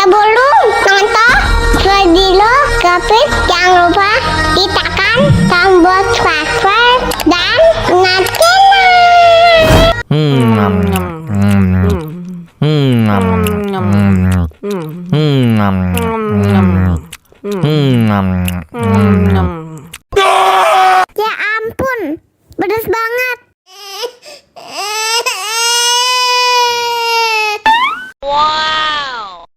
Sebelum nonton video Kepit, jangan lupa tekan tombol subscribe dan ya ampun, pedas banget. Wow.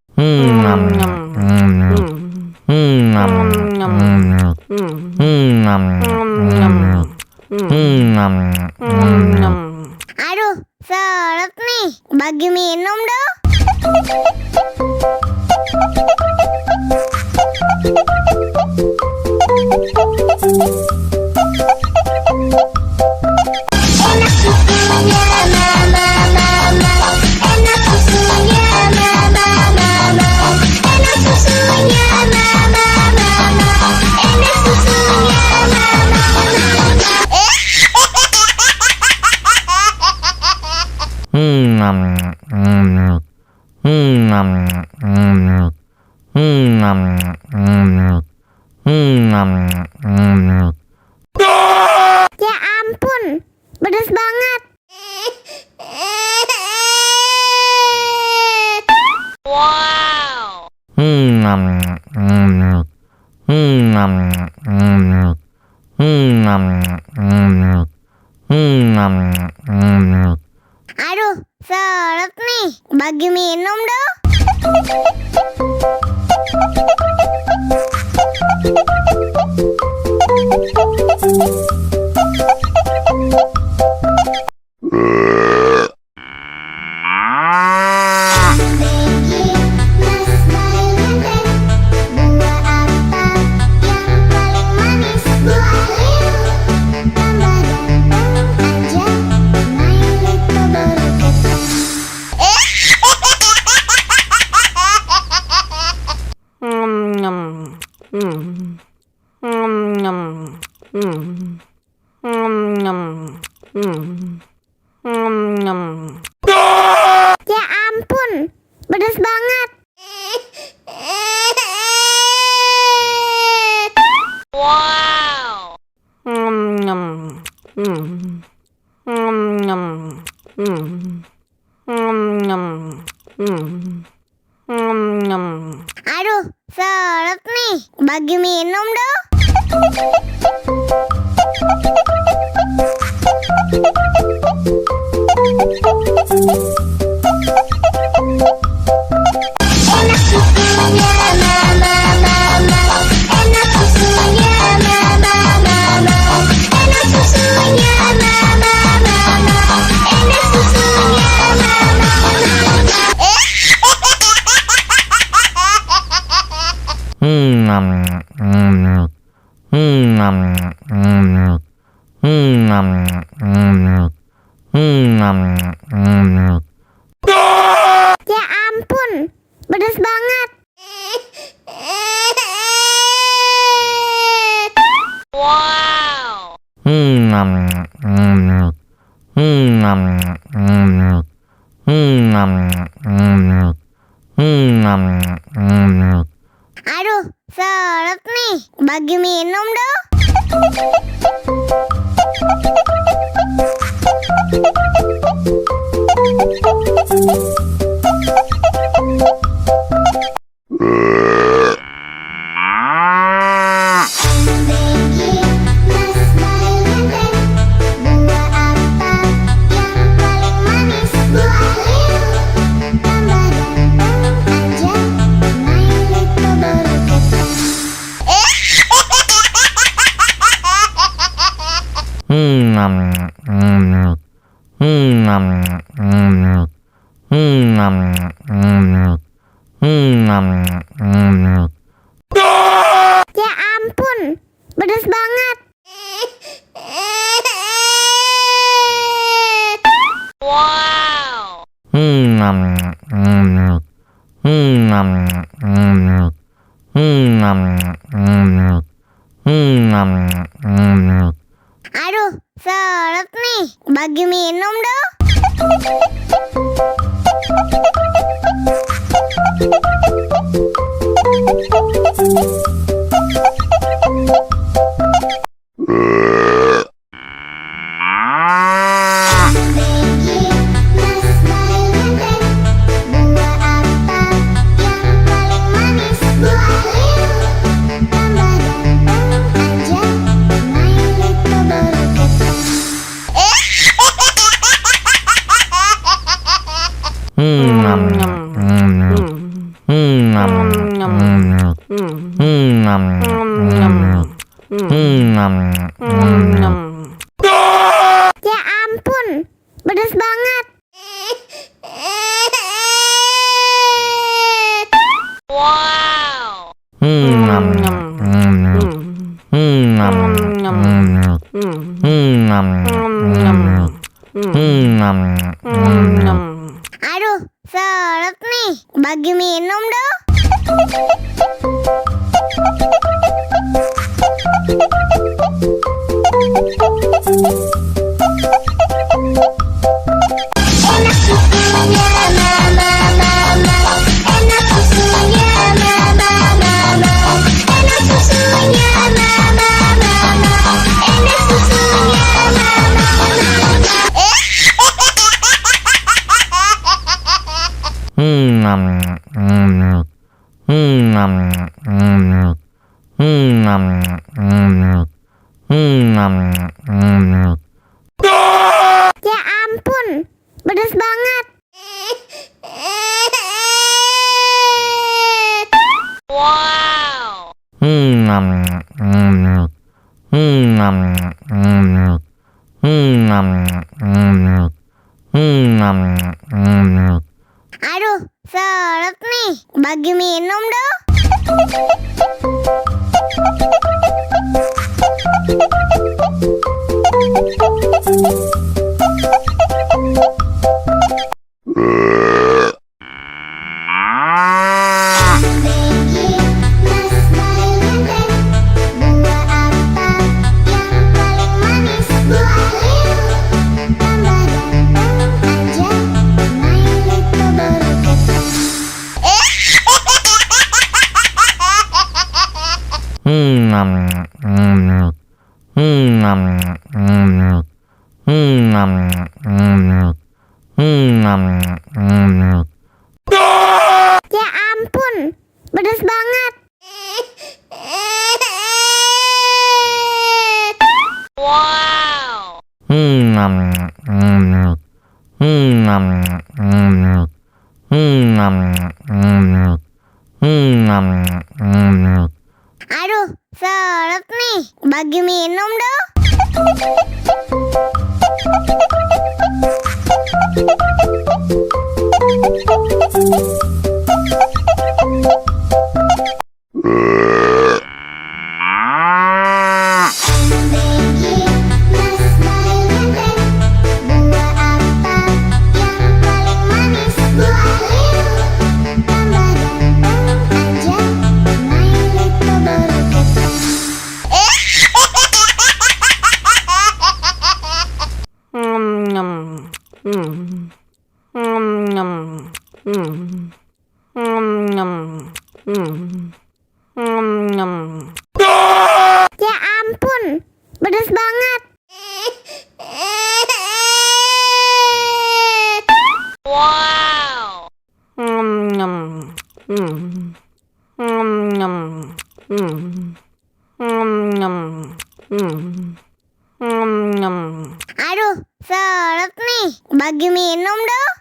Aduh, seret nih. Bagi minum dong. Enak susunya mama, enak susunya mama, enak susunya mama, enak susunya mama. Ya ampun, pedas banget. Wow. Aduh, seret nih. Bagi minum dong. Ya ampun, pedas banget. Wow. Aduh, seret nih. Bagi minum dong. Enak susunya mama, enak susunya mama, enak susunya mama, enak susunya mama. Ya ampun, pedas banget. Wow. Aduh, seret nih. Bagi minum dong. Ya ampun, pedas banget. Wow. Aduh, seret nih. Bagi minum dong. Ya ampun, pedas banget. Wow. Aduh, seret nih. Bagi minum dong. Ya ampun, pedas banget. Wow. Aduh, seret nih. Bagi minum dong. Ya ampun, pedas banget. Wow. Aduh, seret nih. Bagi minum dong. Ya ampun, pedas banget. Wow. Aduh, seret nih. Bagi minum dong.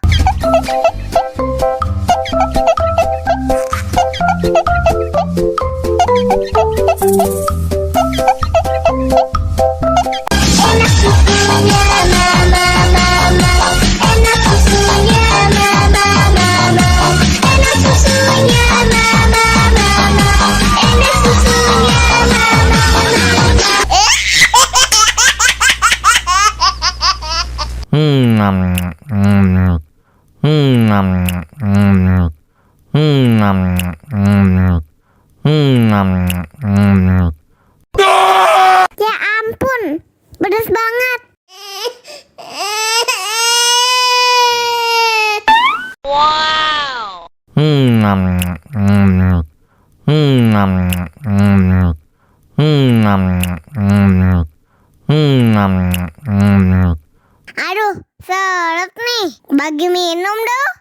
Ya ampun, pedas banget. Wow. Aduh, seret nih. Bagi minum dong.